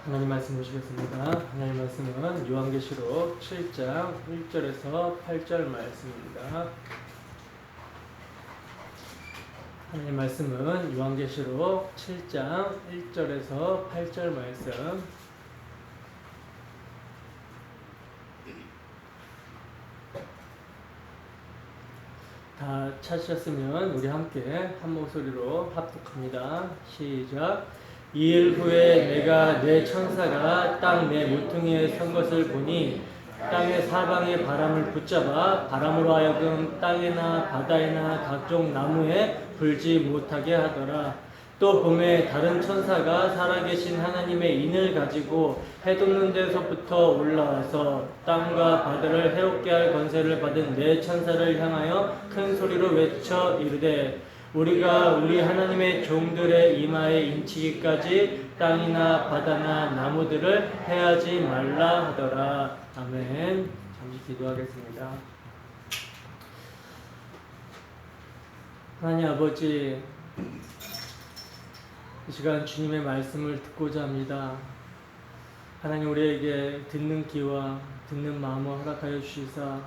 하나님 말씀 보시겠습니다. 하나님 말씀은 요한계시록 7장 1절에서 8절 말씀입니다. 하나님 말씀은 요한계시록 7장 1절에서 8절 말씀. 다 찾으셨으면 우리 함께 한 목소리로 합독합니다. 시작. 2일 후에 내가 내 천사가 땅 내 모퉁이에 선 것을 보니 땅의 사방의 바람을 붙잡아 바람으로 하여금 땅에나 바다에나 각종 나무에 불지 못하게 하더라. 또 봄에 다른 천사가 살아계신 하나님의 인을 가지고 해 돋는 데서부터 올라와서 땅과 바다를 해롭게 할 권세를 받은 네 천사를 향하여 큰 소리로 외쳐 이르되 우리가 우리 하나님의 종들의 이마에 인치기까지 땅이나 바다나 나무들을 해하지 말라 하더라. 아멘. 잠시 기도하겠습니다. 하나님 아버지, 이 시간 주님의 말씀을 듣고자 합니다. 하나님 우리에게 듣는 귀와 듣는 마음을 허락하여 주시사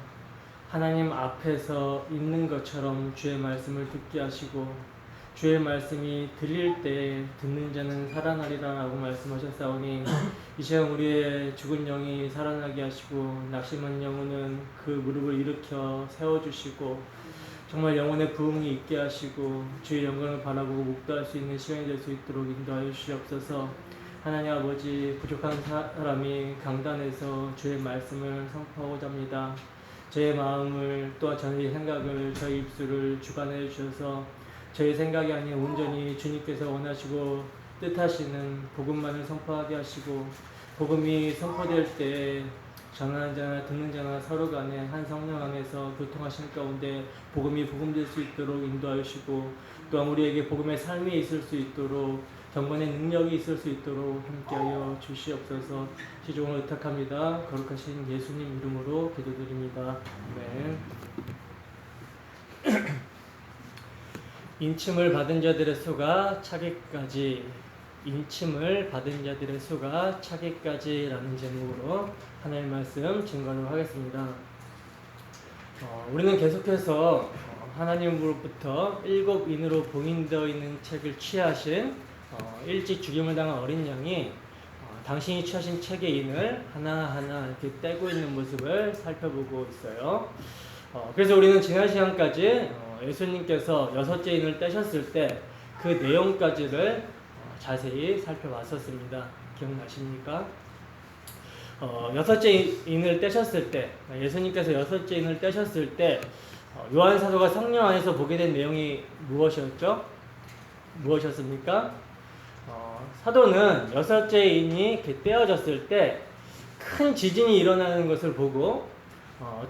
하나님 앞에서 있는 것처럼 주의 말씀을 듣게 하시고 주의 말씀이 들릴 때 듣는 자는 살아나리라 라고 말씀하셨사오니 이 시간 우리의 죽은 영이 살아나게 하시고 낙심한 영혼은 그 무릎을 일으켜 세워주시고 정말 영혼의 부흥이 있게 하시고 주의 영광을 바라보고 목도할 수 있는 시간이 될 수 있도록 인도하여 주시옵소서. 하나님 아버지, 부족한 사람이 강단에서 주의 말씀을 선포하고자 합니다. 저의 마음을 또한 저의 생각을 저의 입술을 주관해 주셔서 저의 생각이 아닌 온전히 주님께서 원하시고 뜻하시는 복음만을 선포하게 하시고 복음이 선포될 때 전하는 자나 듣는 자나 서로 간에 한 성령 안에서 교통하시는 가운데 복음이 복음될 수 있도록 인도하여 주시고 또한 우리에게 복음의 삶이 있을 수 있도록 경건의 능력이 있을 수 있도록 함께하여 주시옵소서. 시종을 의탁합니다. 거룩하신 예수님 이름으로 기도드립니다. 아멘. 인침을 받은 자들의 수가 차기까지, 인침을 받은 자들의 수가 차기까지라는 제목으로 하나님의 말씀 증거를 하겠습니다. 우리는 계속해서 하나님으로부터 7인으로 봉인되어 있는 책을 취하신 일찍 죽임을 당한 어린 양이 당신이 취하신 책의 인을 하나하나 이렇게 떼고 있는 모습을 살펴보고 있어요. 그래서 우리는 지난 시간까지 예수님께서 6째 인을 떼셨을 때 그 내용까지를 자세히 살펴봤었습니다. 기억나십니까? 6째 인을 떼셨을 때, 예수님께서 6째 인을 떼셨을 때 요한 사도가 성령 안에서 보게 된 내용이 무엇이었죠? 무엇이었습니까? 사도는 6째 인이 이렇게 떼어졌을 때 큰 지진이 일어나는 것을 보고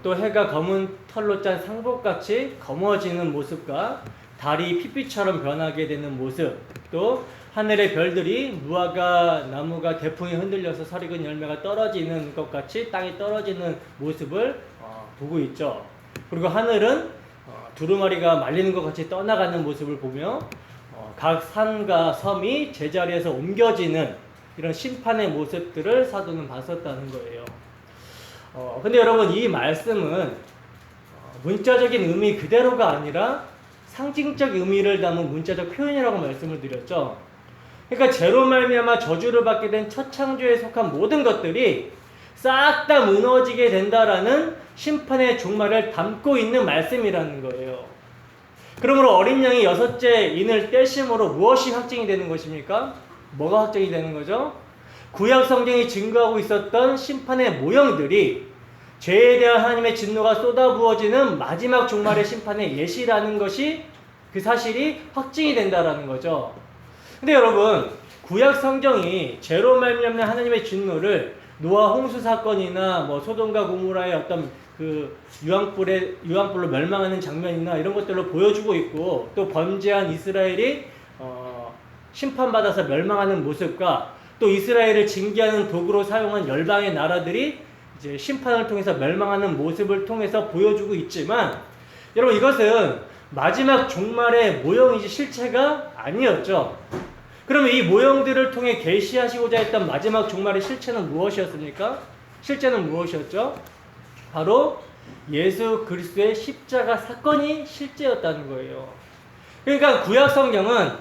또 해가 검은 털로 짠 상복같이 검어지는 모습과 달이 핏빛처럼 변하게 되는 모습, 또 하늘의 별들이 무화과 나무가 대풍에 흔들려서 설익은 열매가 떨어지는 것 같이 땅에 떨어지는 모습을 보고 있죠. 그리고 하늘은 두루마리가 말리는 것 같이 떠나가는 모습을 보며 각 산과 섬이 제자리에서 옮겨지는 이런 심판의 모습들을 사도는 봤었다는 거예요. 근데 여러분, 이 말씀은 문자적인 의미 그대로가 아니라 상징적 의미를 담은 문자적 표현이라고 말씀을 드렸죠. 그러니까 죄로 말미암아 저주를 받게 된 첫 창조에 속한 모든 것들이 싹 다 무너지게 된다라는 심판의 종말을 담고 있는 말씀이라는 거예요. 그러므로 어린 양이 6째 인을 떼심으로 무엇이 확증이 되는 것입니까? 뭐가 확정이 되는 거죠? 구약 성경이 증거하고 있었던 심판의 모형들이 죄에 대한 하나님의 진노가 쏟아부어지는 마지막 종말의 심판의 예시라는 것이, 그 사실이 확증이 된다라는 거죠. 근데 여러분, 구약 성경이 죄로 말미암는 하나님의 진노를 노아 홍수 사건이나 뭐 소돔과 고모라의 어떤 그 유황불로 멸망하는 장면이나 이런 것들로 보여주고 있고, 또 범죄한 이스라엘이 심판받아서 멸망하는 모습과 또 이스라엘을 징계하는 도구로 사용한 열방의 나라들이 이제 심판을 통해서 멸망하는 모습을 통해서 보여주고 있지만, 여러분, 이것은 마지막 종말의 모형이지 실체가 아니었죠. 그러면 이 모형들을 통해 계시하시고자 했던 마지막 종말의 실체는 무엇이었습니까? 실제는 무엇이었죠? 바로 예수 그리스도의 십자가 사건이 실제였다는 거예요. 그러니까 구약 성경은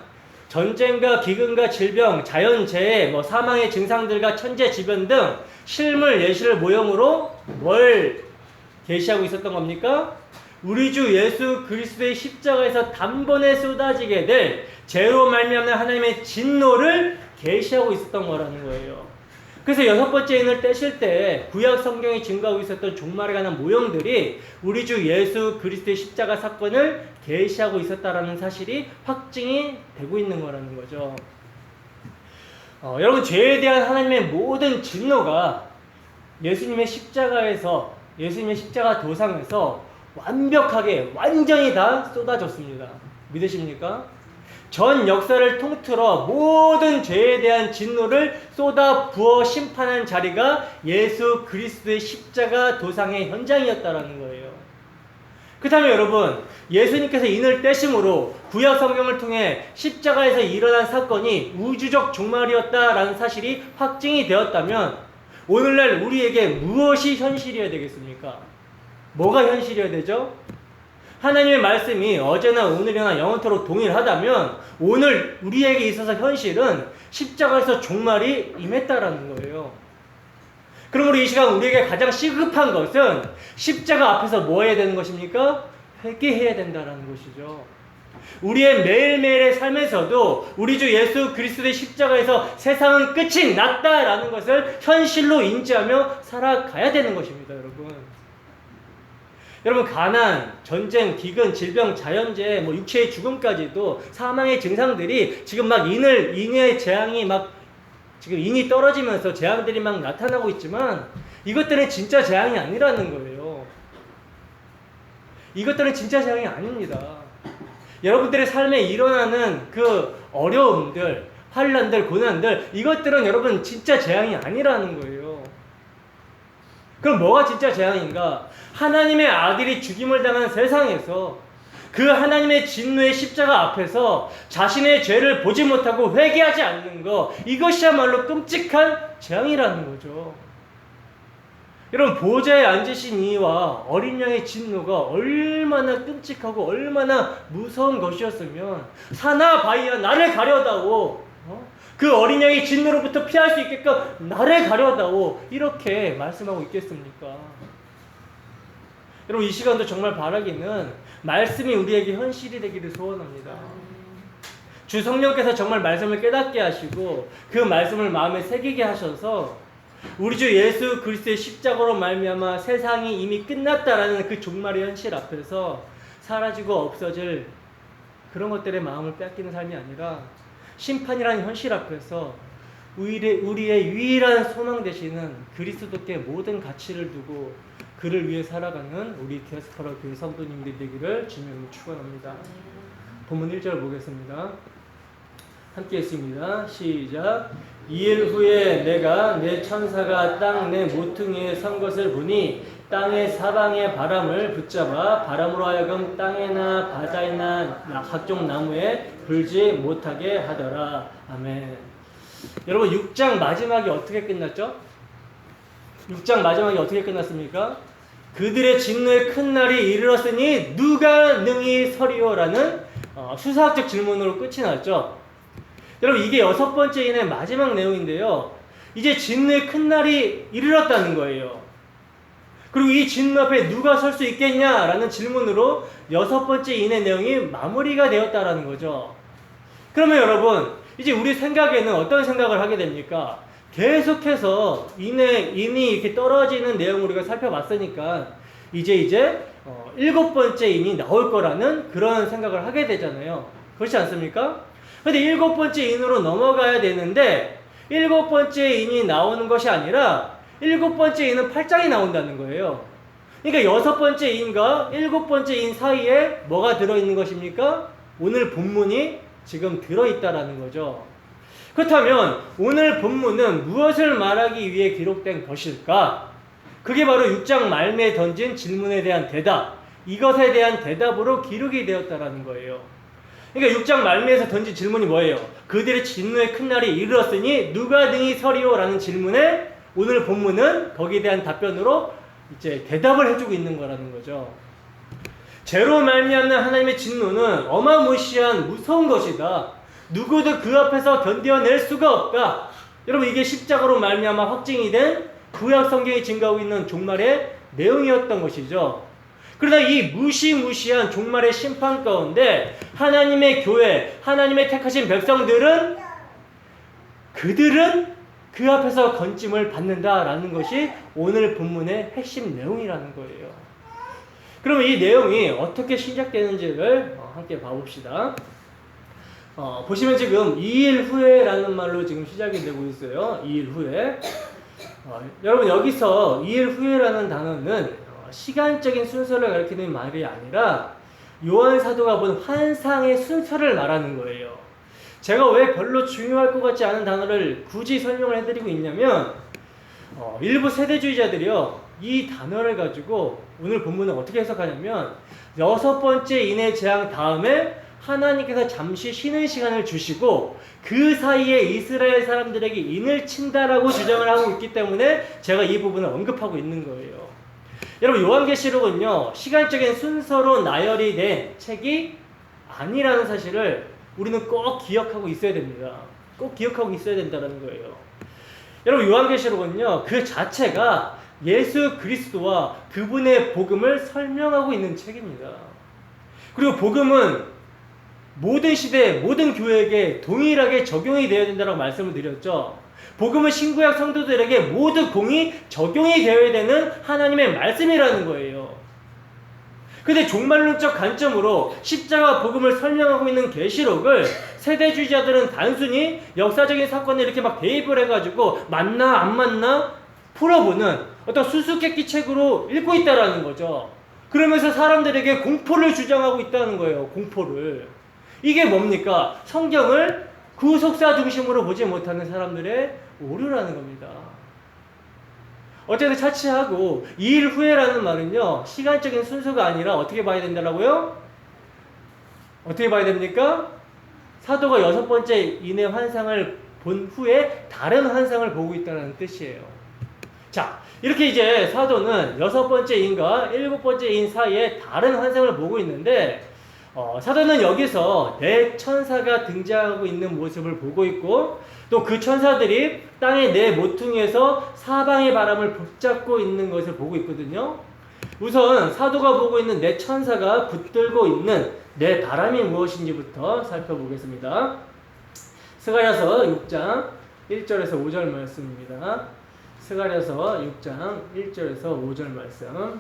전쟁과 기근과 질병, 자연재해, 사망의 증상들과 천재지변 등 실물 예시를 모형으로 뭘 계시하고 있었던 겁니까? 우리 주 예수 그리스도의 십자가에서 단번에 쏟아지게 될 죄로 말미암는 하나님의 진노를 계시하고 있었던 거라는 거예요. 그래서 여섯 번째 인을 떼실 때 구약 성경이 증거하고 있었던 종말에 관한 모형들이 우리 주 예수 그리스도의 십자가 사건을 계시하고 있었다라는 사실이 확증이 되고 있는 거라는 거죠. 여러분, 죄에 대한 하나님의 모든 진노가 예수님의 십자가에서, 예수님의 십자가 도상에서 완벽하게 완전히 다 쏟아졌습니다. 믿으십니까? 전 역사를 통틀어 모든 죄에 대한 진노를 쏟아 부어 심판한 자리가 예수 그리스도의 십자가 도상의 현장이었다라는 거예요. 그렇다면 여러분, 예수님께서 인을 떼심으로 구약 성경을 통해 십자가에서 일어난 사건이 우주적 종말이었다라는 사실이 확증이 되었다면 오늘날 우리에게 무엇이 현실이어야 되겠습니까? 뭐가 현실이어야 되죠? 하나님의 말씀이 어제나 오늘이나 영원토록 동일하다면 오늘 우리에게 있어서 현실은 십자가에서 종말이 임했다라는 거예요. 그러므로 이 시간 우리에게 가장 시급한 것은 십자가 앞에서 뭐 해야 되는 것입니까? 회개해야 된다라는 것이죠. 우리의 매일매일의 삶에서도 우리 주 예수 그리스도의 십자가에서 세상은 끝이 났다라는 것을 현실로 인지하며 살아가야 되는 것입니다, 여러분. 여러분, 가난, 전쟁, 기근, 질병, 자연재해, 육체의 죽음까지도 사망의 증상들이 지금 인의 재앙이 지금 인이 떨어지면서 재앙들이 나타나고 있지만 이것들은 진짜 재앙이 아니라는 거예요. 이것들은 진짜 재앙이 아닙니다. 여러분들의 삶에 일어나는 그 어려움들, 환난들, 고난들, 이것들은 여러분 진짜 재앙이 아니라는 거예요. 그럼 뭐가 진짜 재앙인가? 하나님의 아들이 죽임을 당한 세상에서 그 하나님의 진노의 십자가 앞에서 자신의 죄를 보지 못하고 회개하지 않는 것, 이것이야말로 끔찍한 재앙이라는 거죠. 여러분, 보좌에 앉으신 이와 어린 양의 진노가 얼마나 끔찍하고 얼마나 무서운 것이었으면 사나 바위야 나를 가려다오, 그 어린 양의 진노로부터 피할 수 있게끔 나를 가려다오, 이렇게 말씀하고 있겠습니까? 여러분, 이 시간도 정말 바라기는 말씀이 우리에게 현실이 되기를 소원합니다. 주 성령께서 정말 말씀을 깨닫게 하시고 그 말씀을 마음에 새기게 하셔서 우리 주 예수 그리스도의 십자가로 말미암아 세상이 이미 끝났다라는 그 종말의 현실 앞에서 사라지고 없어질 그런 것들의 마음을 뺏기는 삶이 아니라 심판이라는 현실 앞에서 우리의 유일한 소망 되시는 그리스도께 모든 가치를 두고 그를 위해 살아가는 우리 디아스포라 교회 성도님들이 되기를 주님으로 축원합니다. 본문 1절 보겠습니다. 함께 읽습니다. 시작. 2일 후에 내가 내 천사가 땅 내 모퉁이에 선 것을 보니 땅의 사방의 바람을 붙잡아 바람으로 하여금 땅에나 바다에나 각종 나무에 불지 못하게 하더라. 아멘. 여러분, 6장 마지막이 어떻게 끝났죠? 6장 마지막이 어떻게 끝났습니까? 그들의 진노의 큰 날이 이르렀으니 누가 능히 서리오라는 수사학적 질문으로 끝이 났죠. 여러분, 이게 여섯 번째 인의 마지막 내용인데요. 이제 진노의 큰 날이 이르렀다는 거예요. 그리고 이 진노 앞에 누가 설 수 있겠냐라는 질문으로 여섯 번째 인의 내용이 마무리가 되었다라는 거죠. 그러면 여러분, 이제 우리 생각에는 어떤 생각을 하게 됩니까? 계속해서 인이 이렇게 떨어지는 내용을 우리가 살펴봤으니까 이제 일곱 번째 인이 나올 거라는 그런 생각을 하게 되잖아요. 그렇지 않습니까? 근데 일곱 번째 인으로 넘어가야 되는데 일곱 번째 인이 나오는 것이 아니라 일곱 번째 인은 8장이 나온다는 거예요. 그러니까 여섯 번째 인과 일곱 번째 인 사이에 뭐가 들어있는 것입니까? 오늘 본문이 지금 들어있다라는 거죠. 그렇다면 오늘 본문은 무엇을 말하기 위해 기록된 것일까? 그게 바로 6장 말미에 던진 질문에 대한 대답, 이것에 대한 대답으로 기록이 되었다라는 거예요. 그러니까 6장 말미에서 던진 질문이 뭐예요? 그들의 진노의 큰 날이 이르렀으니 누가 능히 서리오? 라는 질문에 오늘 본문은 거기에 대한 답변으로 이제 대답을 해주고 있는 거라는 거죠. 죄로 말미암는 하나님의 진노는 어마무시한 무서운 것이다. 누구도 그 앞에서 견뎌낼 수가 없다. 여러분, 이게 십자가로 말미암아 확증이 된 구약 성경이 증가하고 있는 종말의 내용이었던 것이죠. 그러나 이 무시무시한 종말의 심판 가운데 하나님의 교회, 하나님의 택하신 백성들은 그들은 그 앞에서 건짐을 받는다라는 것이 오늘 본문의 핵심 내용이라는 거예요. 그러면 이 내용이 어떻게 시작되는지를 함께 봐봅시다. 보시면 지금 2일 후에라는 말로 지금 시작이 되고 있어요. 2일 후에. 여러분, 여기서 2일 후에라는 단어는 시간적인 순서를 가리키는 말이 아니라 요한 사도가 본 환상의 순서를 말하는 거예요. 제가 왜 별로 중요할 것 같지 않은 단어를 굳이 설명을 해드리고 있냐면 일부 세대주의자들이요, 이 단어를 가지고 오늘 본문은 어떻게 해석하냐면 6번째 인의 재앙 다음에 하나님께서 잠시 쉬는 시간을 주시고 그 사이에 이스라엘 사람들에게 인을 친다라고 주장을 하고 있기 때문에 제가 이 부분을 언급하고 있는 거예요. 여러분, 요한계시록은요, 시간적인 순서로 나열이 된 책이 아니라는 사실을 우리는 꼭 기억하고 있어야 됩니다. 꼭 기억하고 있어야 된다는 거예요. 여러분, 요한계시록은요, 그 자체가 예수 그리스도와 그분의 복음을 설명하고 있는 책입니다. 그리고 복음은 모든 시대, 모든 교회에게 동일하게 적용이 되어야 된다고 말씀을 드렸죠. 복음은 신구약 성도들에게 모두 공이 적용이 되어야 되는 하나님의 말씀이라는 거예요. 근데 종말론적 관점으로 십자가 복음을 설명하고 있는 계시록을 세대주의자들은 단순히 역사적인 사건을 이렇게 막 대입을 해가지고 맞나 안 맞나 풀어보는 어떤 수수께끼 책으로 읽고 있다라는 거죠. 그러면서 사람들에게 공포를 주장하고 있다는 거예요. 공포를. 이게 뭡니까? 성경을 구속사 중심으로 보지 못하는 사람들의 오류라는 겁니다. 어쨌든 차치하고 2일 후에라는 말은요, 시간적인 순서가 아니라 어떻게 봐야 된다고요? 어떻게 봐야 됩니까? 사도가 6번째 인의 환상을 본 후에 다른 환상을 보고 있다는 뜻이에요. 자, 이렇게 이제 사도는 6번째 인과 7번째 인 사이에 다른 환상을 보고 있는데 사도는 여기서 네 천사가 등장하고 있는 모습을 보고 있고 또 그 천사들이 땅의 네 모퉁이에서 사방의 바람을 붙잡고 있는 것을 보고 있거든요. 우선 사도가 보고 있는 네 천사가 붙들고 있는 네 바람이 무엇인지부터 살펴보겠습니다. 스가랴서 6장 1절에서 5절 말씀입니다. 스가랴서 6장 1절에서 5절 말씀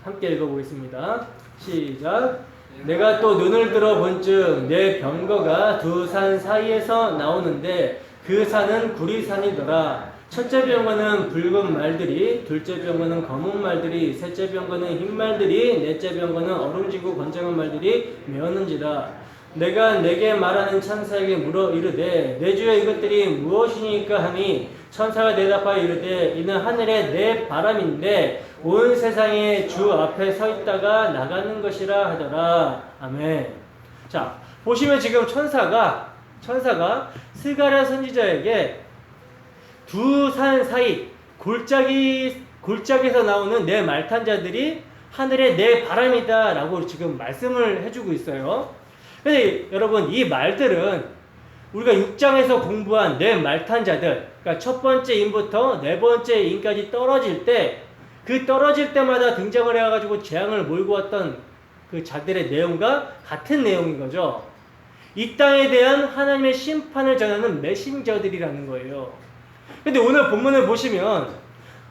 함께 읽어보겠습니다. 시작. 내가 또 눈을 들어 본즉 내 병거가 두 산 사이에서 나오는데 그 산은 구리산이더라. 첫째 병거는 붉은 말들이, 둘째 병거는 검은 말들이, 셋째 병거는 흰 말들이, 넷째 병거는 얼음지고 건장한 말들이 메었는지라. 내가 내게 말하는 천사에게 물어 이르되 내 주여 이것들이 무엇이니까 하니 천사가 대답하여 이르되 이는 하늘의 내 바람인데 온 세상에 주 앞에 서 있다가 나가는 것이라 하더라. 아멘. 자, 보시면 지금 천사가 스가랴 선지자에게 두 산 사이 골짜기에서 나오는 네 말탄자들이 하늘의 내 바람이다 라고 지금 말씀을 해주고 있어요. 근데 여러분, 이 말들은 우리가 6장에서 공부한 네 말탄자들, 그러니까 첫 번째 인부터 네 번째 인까지 떨어질 때, 그 떨어질 때마다 등장을 해가지고 재앙을 몰고 왔던 그 자들의 내용과 같은 내용인 거죠. 이 땅에 대한 하나님의 심판을 전하는 메신저들이라는 거예요. 근데 오늘 본문을 보시면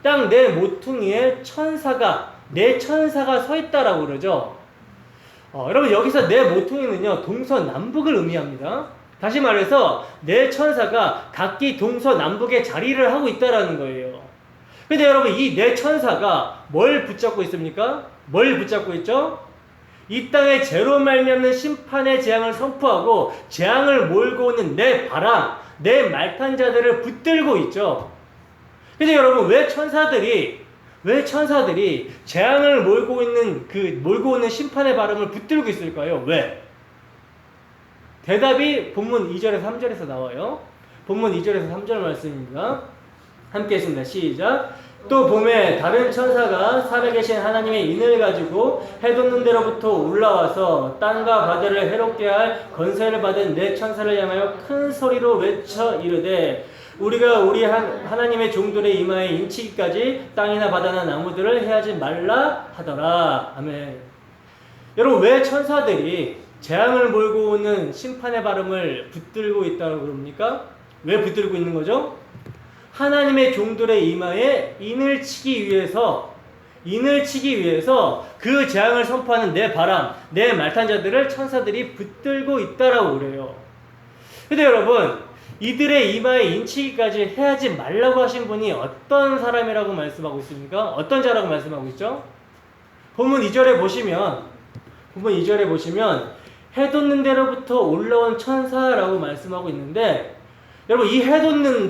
땅 네 모퉁이에 네 천사가 서 있다라고 그러죠. 여러분, 여기서 네 모퉁이는요, 동서남북을 의미합니다. 다시 말해서 네 천사가 각기 동서남북에 자리를 하고 있다라는 거예요. 근데 여러분, 이 네 천사가 뭘 붙잡고 있습니까? 뭘 붙잡고 있죠? 이 땅에 죄로 말미암는 심판의 재앙을 선포하고 재앙을 몰고 오는 네 바람, 네 말탄자들을 붙들고 있죠. 근데 여러분, 왜 천사들이 재앙을 몰고 오는 심판의 바람을 붙들고 있을까요? 왜? 대답이 본문 2절에서 3절에서 나와요. 본문 2절에서 3절 말씀입니다. 함께 했습니다. 시작. 또 봄에 다른 천사가 살아계신 하나님의 인을 가지고 해돋는 데로부터 올라와서 땅과 바다를 해롭게 할 권세를 받은 네 천사를 향하여 큰 소리로 외쳐 이르되 우리가 우리 하나님의 종들의 이마에 인치기까지 땅이나 바다나 나무들을 해하지 말라 하더라. 아멘. 여러분, 왜 천사들이 재앙을 몰고 오는 심판의 발음을 붙들고 있다고 그럽니까? 왜 붙들고 있는 거죠? 하나님의 종들의 이마에 인을 치기 위해서 그 재앙을 선포하는 내 바람, 내 말탄자들을 천사들이 붙들고 있다라고 그래요. 근데 여러분, 이들의 이마에 인치기까지 해하지 말라고 하신 분이 어떤 사람이라고 말씀하고 있습니까? 어떤 자라고 말씀하고 있죠? 본문 2절에 보시면 해돋는 데로부터 올라온 천사라고 말씀하고 있는데, 여러분, 이 해돋는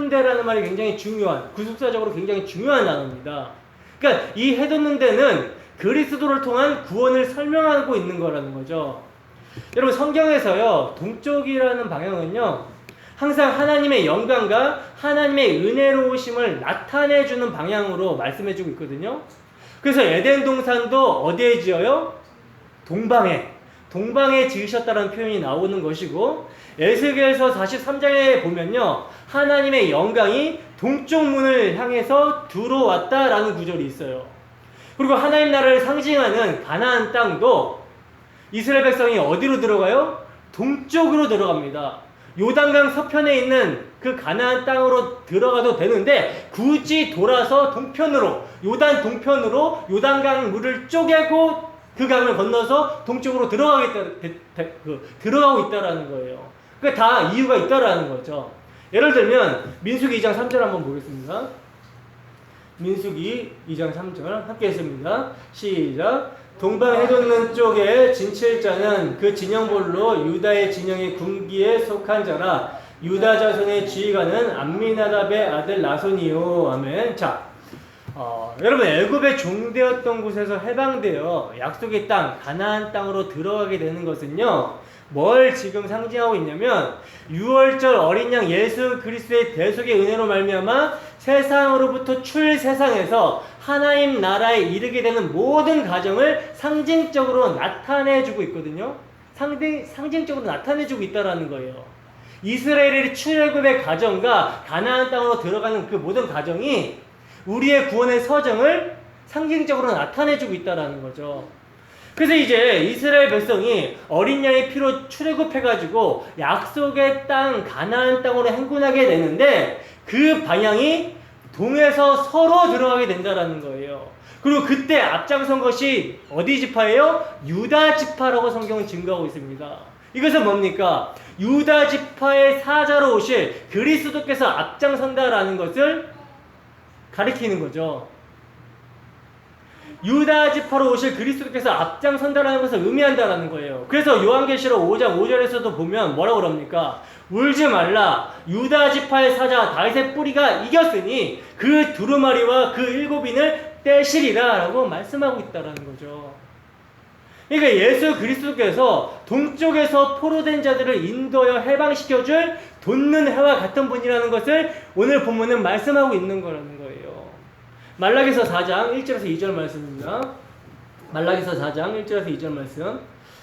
데라는 말이 굉장히 중요한, 구속사적으로 굉장히 중요한 단어입니다. 그러니까 이 해돋는 데는 그리스도를 통한 구원을 설명하고 있는 거라는 거죠. 여러분, 성경에서요, 동쪽이라는 방향은요, 항상 하나님의 영광과 하나님의 은혜로우심을 나타내주는 방향으로 말씀해주고 있거든요. 그래서 에덴 동산도 어디에 지어요? 동방에 지으셨다는 표현이 나오는 것이고, 에스겔서 43장에 보면요, 하나님의 영광이 동쪽 문을 향해서 들어왔다라는 구절이 있어요. 그리고 하나님 나라를 상징하는 가나안 땅도 이스라엘 백성이 어디로 들어가요? 동쪽으로 들어갑니다. 요단강 서편에 있는 그 가나안 땅으로 들어가도 되는데 굳이 돌아서 요단 동편으로 요단강 물을 쪼개고 그 강을 건너서 동쪽으로 들어가고 있다라는 거예요. 그러니까 다 이유가 있다라는 거죠. 예를 들면 민수기 2장 3절 한번 보겠습니다. 민수기 2장 3절 함께 했습니다. 시작. 동방 해돋는 쪽에 진칠자는 그 진영볼로 유다의 진영의 군기에 속한 자라. 유다 자손의 지휘관은 암미나답의 아들 나손이요. 아멘. 자, 여러분, 애굽의 종되었던 곳에서 해방되어 약속의 땅 가나안 땅으로 들어가게 되는 것은요, 뭘 지금 상징하고 있냐면 6월절 어린 양 예수 그리스도의 대속의 은혜로 말미암아 세상으로부터 세상에서 하나님 나라에 이르게 되는 모든 가정을 상징적으로 나타내주고 있거든요. 상징적으로 나타내주고 있다라는 거예요. 이스라엘의 출애굽의 가정과 가나안 땅으로 들어가는 그 모든 가정이 우리의 구원의 서정을 상징적으로 나타내주고 있다라는 거죠. 그래서 이제 이스라엘 백성이 어린 양의 피로 출애굽해가지고 약속의 땅 가나안 땅으로 행군하게 되는데 그 방향이 동에서 서로 들어가게 된다라는 거예요. 그리고 그때 앞장선 것이 어디 지파예요? 유다 지파라고 성경은 증거하고 있습니다. 이것은 뭡니까? 유다 지파의 사자로 오실 그리스도께서 앞장선다라는 것을 가리키는 거죠. 유다 지파로 오실 그리스도께서 앞장선다라는 것을 의미한다라는 거예요. 그래서 요한계시록 5장 5절에서도 보면 뭐라고 그럽니까? 울지 말라. 유다 지파의 사자 다윗의 뿌리가 이겼으니 그 두루마리와 그 일곱인을 떼시리라 라고 말씀하고 있다라는 거죠. 그러니까 예수 그리스도께서 동쪽에서 포로된 자들을 인도하여 해방시켜줄 돋는 해와 같은 분이라는 것을 오늘 본문은 말씀하고 있는 거라는 거예요. 말라기서 4장 1절에서 2절 말씀입니다. 말라기서 4장 1절에서 2절 말씀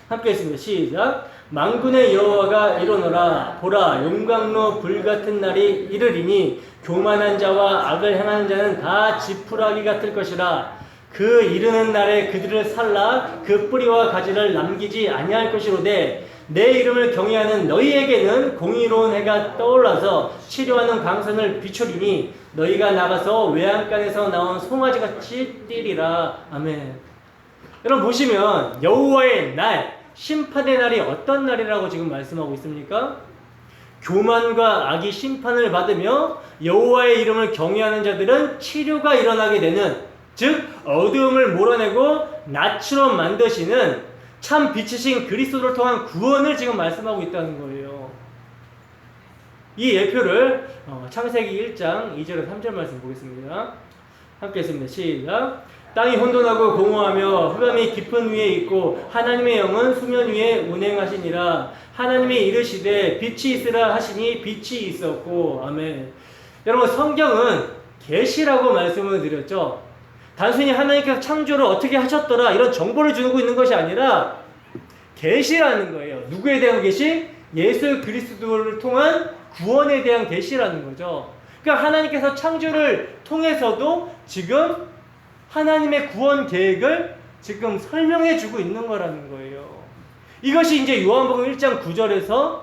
함께 했습니다. 시작. 만군의 여호와가 이르노라. 보라, 용광로 불같은 날이 이르리니 교만한 자와 악을 행하는 자는 다 지푸라기 같을 것이라. 그 이르는 날에 그들을 살라 그 뿌리와 가지를 남기지 아니할 것이로되 내 이름을 경외하는 너희에게는 공의로운 해가 떠올라서 치료하는 광선을 비추리니 너희가 나가서 외양간에서 나온 송아지같이 뛰리라. 아멘. 여러분 보시면 여호와의 날, 심판의 날이 어떤 날이라고 지금 말씀하고 있습니까? 교만과 악이 심판을 받으며 여호와의 이름을 경외하는 자들은 치료가 일어나게 되는, 즉 어두움을 몰아내고 낯으로 만드시는 참 빛이신 그리스도를 통한 구원을 지금 말씀하고 있다는 거예요. 이 예표를 창세기 1장 2절에서 3절 말씀 보겠습니다. 함께 했습니다. 시작. 땅이 혼돈하고 공허하며 흑암이 깊은 위에 있고 하나님의 영은 수면 위에 운행하시니라. 하나님이 이르시되 빛이 있으라 하시니 빛이 있었고. 아멘. 여러분, 성경은 계시라고 말씀을 드렸죠. 단순히 하나님께서 창조를 어떻게 하셨더라 이런 정보를 주고 있는 것이 아니라 계시라는 거예요. 누구에 대한 계시? 예수 그리스도를 통한 구원에 대한 계시라는 거죠. 그러니까 하나님께서 창조를 통해서도 지금 하나님의 구원 계획을 지금 설명해 주고 있는 거라는 거예요. 이것이 이제 요한복음 1장 9절에서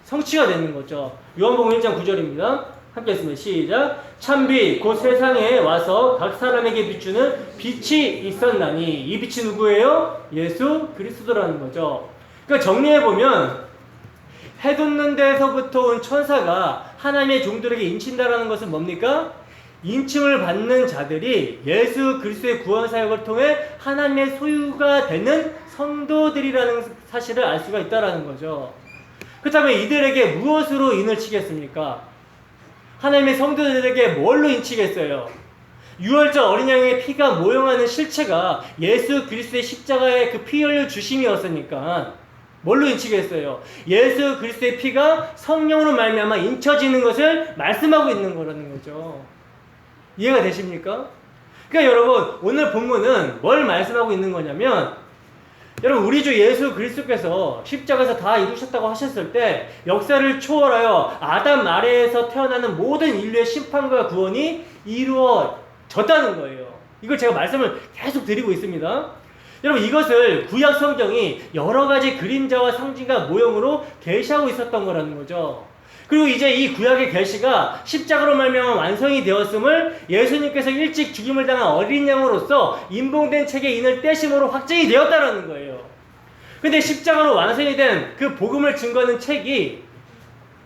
성취가 되는 거죠. 요한복음 1장 9절입니다. 함께 했습니다. 시작. 참빛 곧 세상에 와서 각 사람에게 비추는 빛이 있었나니. 이 빛이 누구예요? 예수 그리스도라는 거죠. 그러니까 정리해보면 해 돋는 데서부터 온 천사가 하나님의 종들에게 인친다라는 것은 뭡니까? 인침을 받는 자들이 예수 그리스도의 구원 사역을 통해 하나님의 소유가 되는 성도들이라는 사실을 알 수가 있다라는 거죠. 그렇다면 이들에게 무엇으로 인을 치겠습니까? 하나님의 성도들에게 뭘로 인치겠어요? 유월절 어린 양의 피가 모형하는 실체가 예수 그리스도의 십자가의 그 피 흘려 주심이었으니까 뭘로 인치겠어요? 예수 그리스도의 피가 성령으로 말미암아 인쳐지는 것을 말씀하고 있는 거라는 거죠. 이해가 되십니까? 그러니까 여러분, 오늘 본문은 뭘 말씀하고 있는 거냐면, 여러분, 우리 주 예수 그리스도께서 십자가에서 다 이루셨다고 하셨을 때 역사를 초월하여 아담 아래에서 태어나는 모든 인류의 심판과 구원이 이루어졌다는 거예요. 이걸 제가 말씀을 계속 드리고 있습니다. 여러분, 이것을 구약 성경이 여러 가지 그림자와 상징과 모형으로 계시하고 있었던 거라는 거죠. 그리고 이제 이 구약의 계시가 십자가로 말미암아 완성이 되었음을 예수님께서 일찍 죽임을 당한 어린 양으로서 인봉된 책의 인을 떼심으로 확정이 되었다는 거예요. 근데 십자가로 완성이 된 그 복음을 증거하는 책이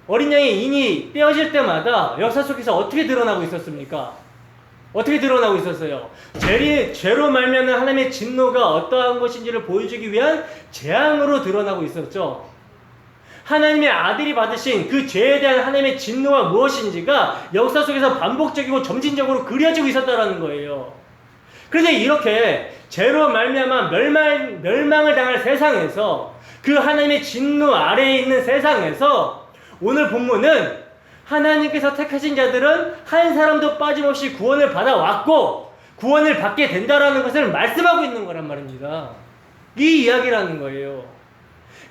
어린 양의 인이 떼어질 때마다 역사 속에서 어떻게 드러나고 있었습니까? 어떻게 드러나고 있었어요? 죄로 말미암는 하나님의 진노가 어떠한 것인지를 보여주기 위한 재앙으로 드러나고 있었죠. 하나님의 아들이 받으신 그 죄에 대한 하나님의 진노가 무엇인지가 역사 속에서 반복적이고 점진적으로 그려지고 있었다는 거예요. 그런데 이렇게 죄로 말미암아 멸망을 당할 세상에서, 그 하나님의 진노 아래에 있는 세상에서 오늘 본문은 하나님께서 택하신 자들은 한 사람도 빠짐없이 구원을 받아왔고 구원을 받게 된다라는 것을 말씀하고 있는 거란 말입니다. 이 이야기라는 거예요.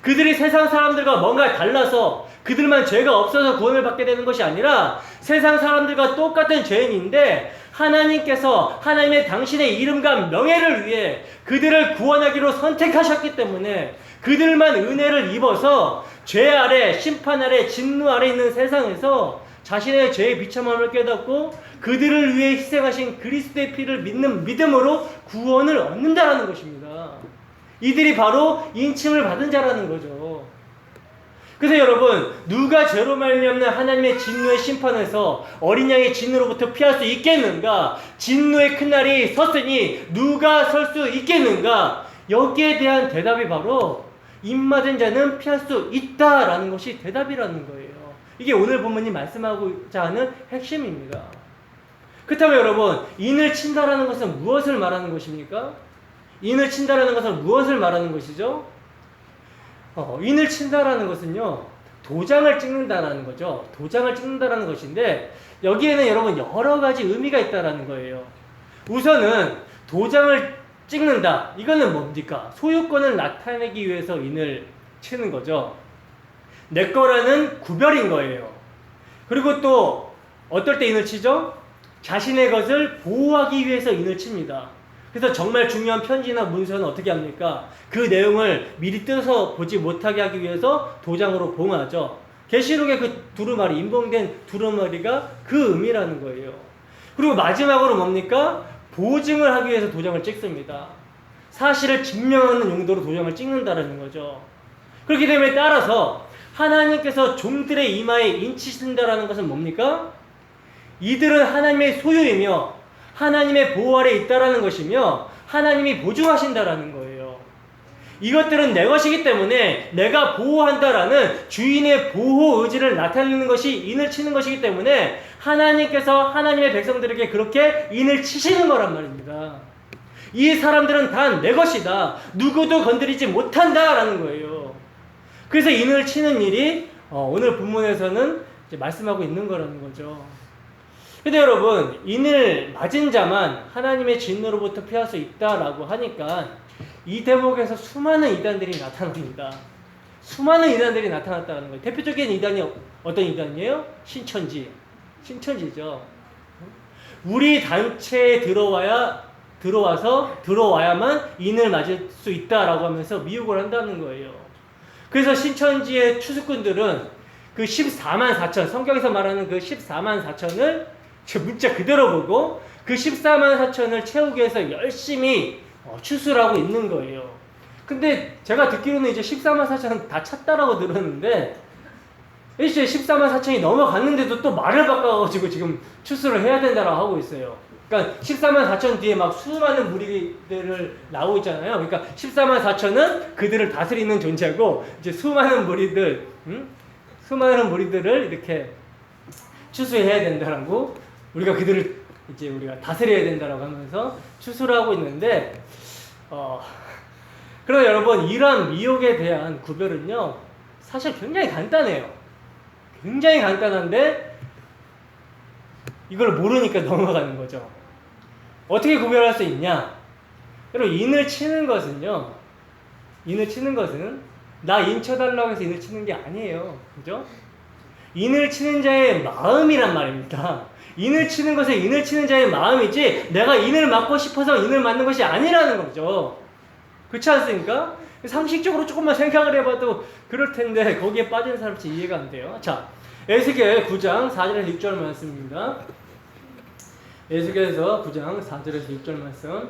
그들이 세상 사람들과 뭔가 달라서 그들만 죄가 없어서 구원을 받게 되는 것이 아니라 세상 사람들과 똑같은 죄인인데 하나님께서 하나님의 당신의 이름과 명예를 위해 그들을 구원하기로 선택하셨기 때문에 그들만 은혜를 입어서 죄 아래, 심판 아래, 진노 아래 있는 세상에서 자신의 죄의 비참함을 깨닫고 그들을 위해 희생하신 그리스도의 피를 믿는 믿음으로 구원을 얻는다라는 것입니다. 이들이 바로 인침을 받은 자라는 거죠. 그래서 여러분, 누가 죄로 말미암는 하나님의 진노의 심판에서 어린 양의 진노로부터 피할 수 있겠는가? 진노의 큰 날이 섰으니 누가 설 수 있겠는가? 여기에 대한 대답이 바로 입맞은 자는 피할 수 있다라는 것이 대답이라는 거예요. 이게 오늘 본문이 말씀하고자 하는 핵심입니다. 그렇다면 여러분, 인을 친다라는 것은 무엇을 말하는 것입니까? 인을 친다라는 것은 무엇을 말하는 것이죠? 인을 친다라는 것은요, 도장을 찍는다라는 거죠. 도장을 찍는다라는 것인데 여기에는 여러분 여러 가지 의미가 있다라는 거예요. 우선은 도장을 찍는다. 이거는 뭡니까? 소유권을 나타내기 위해서 인을 치는 거죠. 내 거라는 구별인 거예요. 그리고 또 어떨 때 인을 치죠? 자신의 것을 보호하기 위해서 인을 칩니다. 그래서 정말 중요한 편지나 문서는 어떻게 합니까? 그 내용을 미리 뜯어서 보지 못하게 하기 위해서 도장으로 봉하죠. 계시록의 그 두루마리, 인봉된 두루마리가 그 의미라는 거예요. 그리고 마지막으로 뭡니까? 보증을 하기 위해서 도장을 찍습니다. 사실을 증명하는 용도로 도장을 찍는다는 거죠. 그렇기 때문에 따라서 하나님께서 종들의 이마에 인치신다라는 것은 뭡니까? 이들은 하나님의 소유이며 하나님의 보호 아래 있다라는 것이며 하나님이 보증하신다라는 거예요. 이것들은 내 것이기 때문에 내가 보호한다라는 주인의 보호 의지를 나타내는 것이 인을 치는 것이기 때문에 하나님께서 하나님의 백성들에게 그렇게 인을 치시는 거란 말입니다. 이 사람들은 다 내 것이다. 누구도 건드리지 못한다라는 거예요. 그래서 인을 치는 일이 오늘 본문에서는 이제 말씀하고 있는 거라는 거죠. 근데 여러분, 인을 맞은 자만 하나님의 진노로부터 피할 수 있다라고 하니까 이 대목에서 수많은 이단들이 나타납니다. 수많은 이단들이 나타났다는 거예요. 대표적인 이단이 어떤 이단이에요? 신천지죠. 우리 단체에 들어와야만 인을 맞을 수 있다라고 하면서 미혹을 한다는 거예요. 그래서 신천지의 추수꾼들은 그 14만 4천, 성경에서 말하는 그 14만 4천을 문자 그대로 보고 그 14만 4천을 채우기 위해서 열심히 추수를 하고 있는 거예요. 근데 제가 듣기로는 이제 14만 4천은 다 찼다라고 들었는데 이제 14만 4천이 넘어갔는데도 또 말을 바꿔가지고 지금 추수를 해야 된다라고 하고 있어요. 그러니까 14만 4천 뒤에 막 수많은 무리들을 나오고 있잖아요. 그러니까 14만 4천은 그들을 다스리는 존재고 이제 수많은 무리들을 이렇게 추수해야 된다라고 우리가 다스려야 된다라고 하면서 추수를 하고 있는데 그러나 여러분, 이러한 미혹에 대한 구별은요 사실 굉장히 간단해요. 굉장히 간단한데 이걸 모르니까 넘어가는 거죠. 어떻게 구별할 수 있냐? 여러분, 인을 치는 것은 나 인 쳐달라고 해서 인을 치는 게 아니에요. 그죠? 인을 치는 자의 마음이란 말입니다. 인을 치는 것은 인을 치는 자의 마음이지 내가 인을 맞고 싶어서 인을 맞는 것이 아니라는 거죠. 그렇지 않습니까? 상식적으로 조금만 생각을 해봐도 그럴 텐데 거기에 빠진 사람 진짜 이해가 안 돼요. 자, 에스겔 9장 4절에서 6절 말씀입니다. 에스겔에서 9장 4절에서 6절 말씀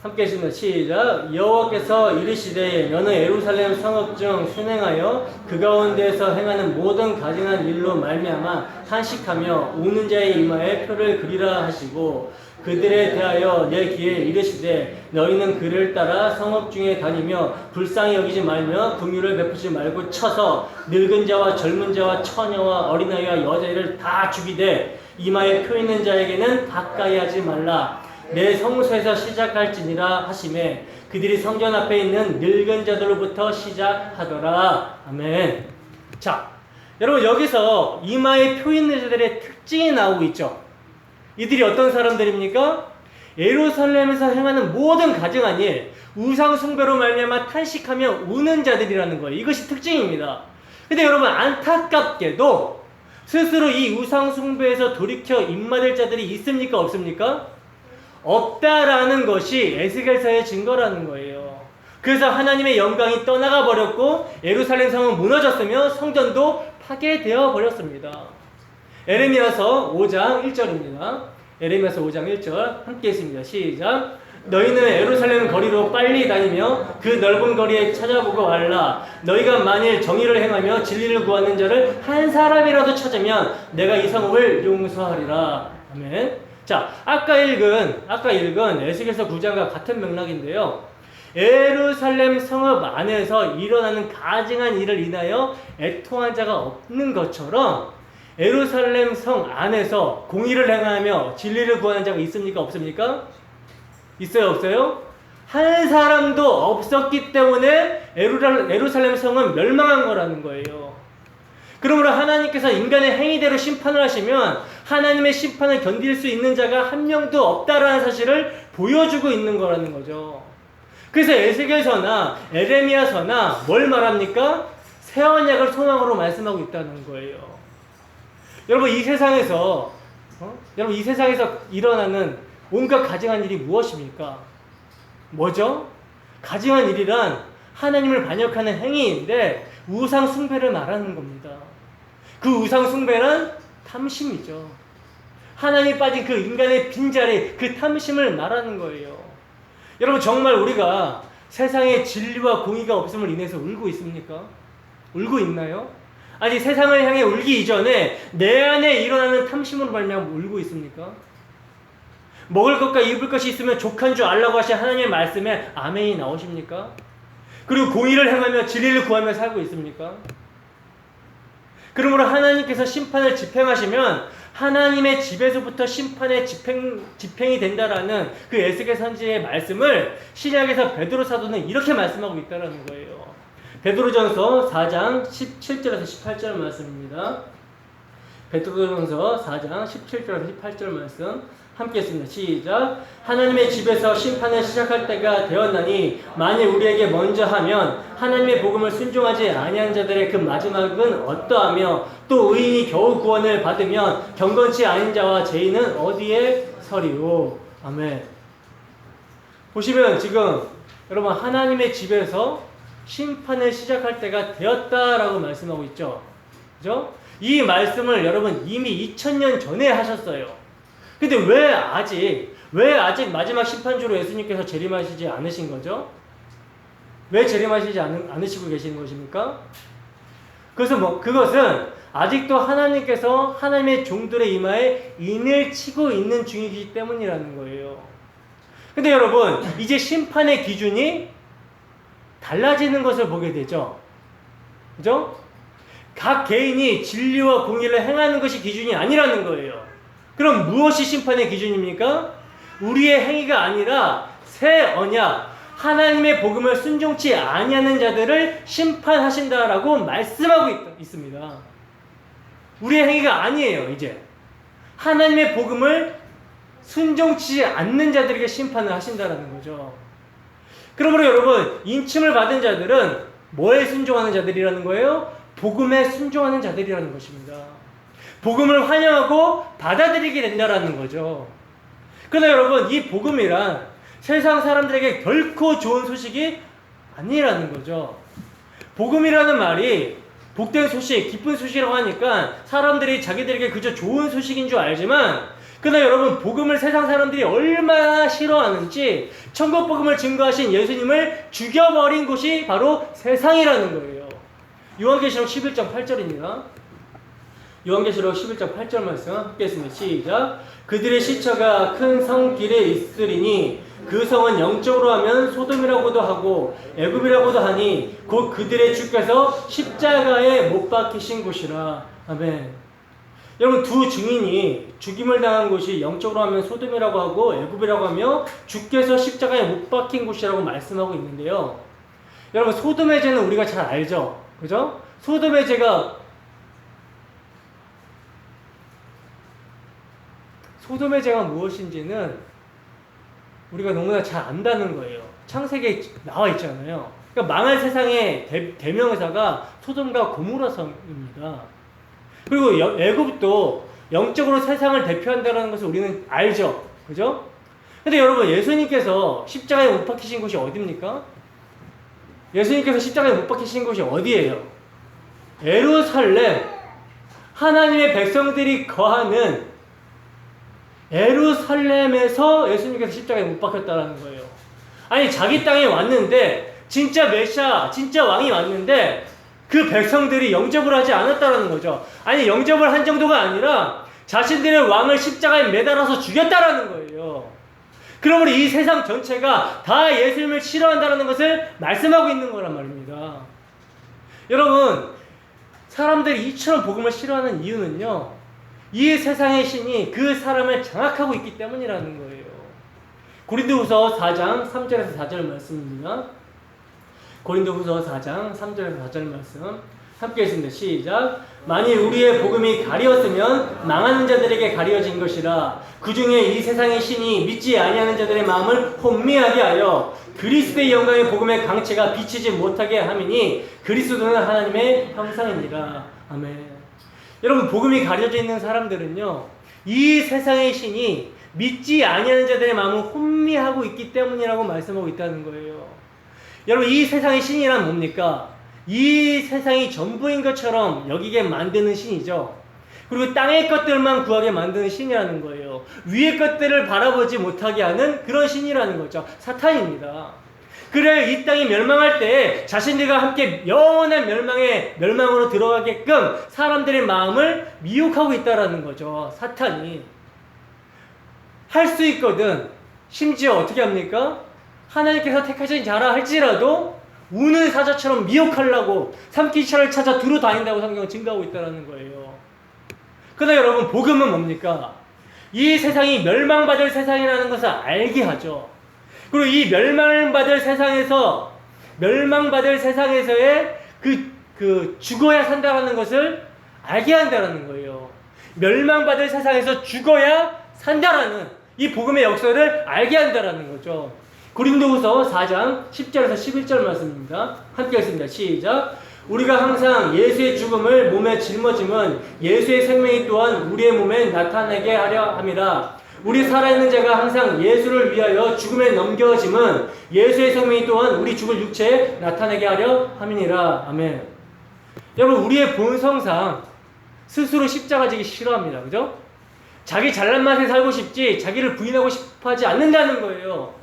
함께 읽습니다. 시작. 여호와께서 이르시되 너는 예루살렘 성읍 중 순행하여 그 가운데에서 행하는 모든 가증한 일로 말미암아 탄식하며 우는 자의 이마에 표를 그리라 하시고 그들에 대하여 내 귀에 이르시되 너희는 그를 따라 성읍 중에 다니며 불쌍히 여기지 말며 긍휼을 베푸지 말고 쳐서 늙은 자와 젊은 자와 처녀와 어린아이와 여자애를 다 죽이되 이마에 표 있는 자에게는 가까이 하지 말라. 내 성소에서 시작할지니라 하시매 그들이 성전 앞에 있는 늙은 자들로부터 시작하더라. 아멘. 자, 여러분, 여기서 이마에 표 있는 자들의 특징이 나오고 있죠. 이들이 어떤 사람들입니까? 예루살렘에서 행하는 모든 가증한 일, 우상 숭배로 말미암아 탄식하며 우는 자들이라는 거예요. 이것이 특징입니다. 근데 여러분, 안타깝게도 스스로 이 우상 숭배에서 돌이켜 입맞을 자들이 있습니까? 없습니까? 없다라는 것이 에스겔서의 증거라는 거예요. 그래서 하나님의 영광이 떠나가 버렸고 예루살렘 성은 무너졌으며 성전도 파괴되어 버렸습니다. 에레미야서 5장 1절입니다. 에레미야서 5장 1절 함께 있습니다. 시작. 너희는 예루살렘 거리로 빨리 다니며 그 넓은 거리에 찾아보고 말라. 너희가 만일 정의를 행하며 진리를 구하는 자를 한 사람이라도 찾으면 내가 이 성읍을 용서하리라. 아멘. 자, 아까 읽은 에스겔서 9장과 같은 맥락인데요. 예루살렘 성읍 안에서 일어나는 가증한 일을 인하여 애통한 자가 없는 것처럼 예루살렘 성 안에서 공의를 행하며 진리를 구하는 자가 있습니까? 없습니까? 있어요? 없어요? 한 사람도 없었기 때문에 예루살렘 성은 멸망한 거라는 거예요. 그러므로 하나님께서 인간의 행위대로 심판을 하시면 하나님의 심판을 견딜 수 있는 자가 한 명도 없다라는 사실을 보여주고 있는 거라는 거죠. 그래서 에스겔서나 에레미야서나 뭘 말합니까? 새 언약을 소망으로 말씀하고 있다는 거예요. 여러분, 이 세상에서 일어나는 온갖 가증한 일이 무엇입니까? 뭐죠? 가증한 일이란 하나님을 반역하는 행위인데 우상 숭배를 말하는 겁니다. 그 우상 숭배는 탐심이죠. 하나님이 빠진 그 인간의 빈자리, 그 탐심을 말하는 거예요. 여러분, 정말 우리가 세상에 진리와 공의가 없음을 인해서 울고 있습니까? 울고 있나요? 아니, 세상을 향해 울기 이전에 내 안에 일어나는 탐심으로 말미암아 울고 있습니까? 먹을 것과 입을 것이 있으면 족한 줄 알라고 하신 하나님의 말씀에 아멘이 나오십니까? 그리고 공의를 행하며 진리를 구하며 살고 있습니까? 그러므로 하나님께서 심판을 집행하시면 하나님의 집에서부터 심판의 집행이 된다라는 그 에스겔 선지의 말씀을 신약에서 베드로 사도는 이렇게 말씀하고 있다는 거예요. 베드로전서 4장 17절에서 18절 말씀입니다. 베드로전서 4장 17절에서 18절 말씀 함께 했습니다. 시작. 하나님의 집에서 심판을 시작할 때가 되었나니 만일 우리에게 먼저 하면 하나님의 복음을 순종하지 아니한 자들의 그 마지막은 어떠하며 또 의인이 겨우 구원을 받으면 경건치 아닌 자와 죄인은 어디에 서리요. 아멘. 보시면 지금 여러분 하나님의 집에서 심판을 시작할 때가 되었다라고 말씀하고 있죠. 그죠? 이 말씀을 여러분 이미 2000년 전에 하셨어요. 근데 왜 아직 마지막 심판주로 예수님께서 재림하시지 않으신 거죠? 왜 재림하시지 않으시고 계시는 것입니까? 그것은 아직도 하나님께서 하나님의 종들의 이마에 인을 치고 있는 중이기 때문이라는 거예요. 근데 여러분, 이제 심판의 기준이 달라지는 것을 보게 되죠. 그죠? 각 개인이 진리와 공의를 행하는 것이 기준이 아니라는 거예요. 그럼 무엇이 심판의 기준입니까? 우리의 행위가 아니라 새 언약, 하나님의 복음을 순종치 아니하는 자들을 심판하신다라고 말씀하고 있습니다. 우리의 행위가 아니에요, 이제. 하나님의 복음을 순종치 않는 자들에게 심판을 하신다라는 거죠. 그러므로 여러분, 인침을 받은 자들은 뭐에 순종하는 자들이라는 거예요? 복음에 순종하는 자들이라는 것입니다. 복음을 환영하고 받아들이게 된다라는 거죠. 그러나 여러분, 이 복음이란 세상 사람들에게 결코 좋은 소식이 아니라는 거죠. 복음이라는 말이 복된 소식, 기쁜 소식이라고 하니까 사람들이 자기들에게 그저 좋은 소식인 줄 알지만, 그러나 여러분, 복음을 세상 사람들이 얼마나 싫어하는지 천국 복음을 증거하신 예수님을 죽여버린 곳이 바로 세상이라는 거예요. 요한계시록 11장 8절입니다. 요한계시록 11장 8절 말씀 함께 했습니다. 시작. 그들의 시체가 큰 성 길에 있으리니 그 성은 영적으로 하면 소돔이라고도 하고 애굽이라고도 하니 곧 그들의 주께서 십자가에 못 박히신 곳이라. 아멘. 여러분, 두 증인이 죽임을 당한 곳이 영적으로 하면 소돔이라고 하고 애굽이라고 하며 주께서 십자가에 못 박힌 곳이라고 말씀하고 있는데요. 여러분, 소돔의 죄는 우리가 잘 알죠? 그죠? 소돔의 죄가 무엇인지는 우리가 너무나 잘 안다는 거예요. 창세기에 나와 있잖아요. 그러니까 망할 세상의 대명사가 소돔과 고모라 성입니다. 그리고 애굽도 영적으로 세상을 대표한다는 것을 우리는 알죠. 그죠? 근데 여러분, 예수님께서 십자가에 못 박히신 곳이 어디입니까? 예수님께서 십자가에 못 박히신 곳이 어디예요? 예루살렘. 하나님의 백성들이 거하는 예루살렘에서 예수님께서 십자가에 못 박혔다라는 거예요. 아니, 자기 땅에 왔는데 진짜 메시아, 진짜 왕이 왔는데 그 백성들이 영접을 하지 않았다라는 거죠. 아니, 영접을 한 정도가 아니라 자신들의 왕을 십자가에 매달아서 죽였다라는 거예요. 그러므로 이 세상 전체가 다 예수님을 싫어한다는 것을 말씀하고 있는 거란 말입니다. 여러분, 사람들이 이처럼 복음을 싫어하는 이유는요, 이 세상의 신이 그 사람을 장악하고 있기 때문이라는 거예요. 고린도후서 4장 3절에서 4절 말씀입니다. 고린도후서 4장 3절에서 4절 말씀 함께 했습니다. 시작. 만일 우리의 복음이 가리었으면 망하는 자들에게 가리어진 것이라. 그 중에 이 세상의 신이 믿지 아니하는 자들의 마음을 혼미하게 하여 그리스도의 영광의 복음의 강체가 비치지 못하게 함이니 그리스도는 하나님의 형상이니라. 아멘. 여러분, 복음이 가려져 있는 사람들은요, 이 세상의 신이 믿지 아니하는 자들의 마음을 혼미하고 있기 때문이라고 말씀하고 있다는 거예요. 여러분, 이 세상의 신이란 뭡니까? 이 세상이 전부인 것처럼 여기게 만드는 신이죠. 그리고 땅의 것들만 구하게 만드는 신이라는 거예요. 위의 것들을 바라보지 못하게 하는 그런 신이라는 거죠. 사탄입니다. 그래, 이 땅이 멸망할 때 자신들과 함께 영원한 멸망으로 들어가게끔 사람들의 마음을 미혹하고 있다라는 거죠. 사탄이. 할 수 있거든. 심지어 어떻게 합니까? 하나님께서 택하신 자라 할지라도 우는 사자처럼 미혹하려고 삼키차를 찾아 두루 다닌다고 성경은 증거하고 있다는 거예요. 그러나 여러분, 복음은 뭡니까? 이 세상이 멸망받을 세상이라는 것을 알게 하죠. 그리고 이 멸망받을 세상에서의 그 죽어야 산다라는 것을 알게 한다라는 거예요. 멸망받을 세상에서 죽어야 산다라는 이 복음의 역사를 알게 한다라는 거죠. 고린도후서 4장 10절에서 11절 말씀입니다. 함께 읽습니다. 시작. 우리가 항상 예수의 죽음을 몸에 짊어짐은 예수의 생명이 또한 우리의 몸에 나타나게 하려 함이라. 우리 살아있는 자가 항상 예수를 위하여 죽음에 넘겨짐은 예수의 생명이 또한 우리 죽을 육체에 나타나게 하려 함이니라. 아멘. 여러분, 우리의 본성상 스스로 십자가 지기 싫어합니다. 그죠? 자기 잘난 맛에 살고 싶지 자기를 부인하고 싶어 하지 않는다는 거예요.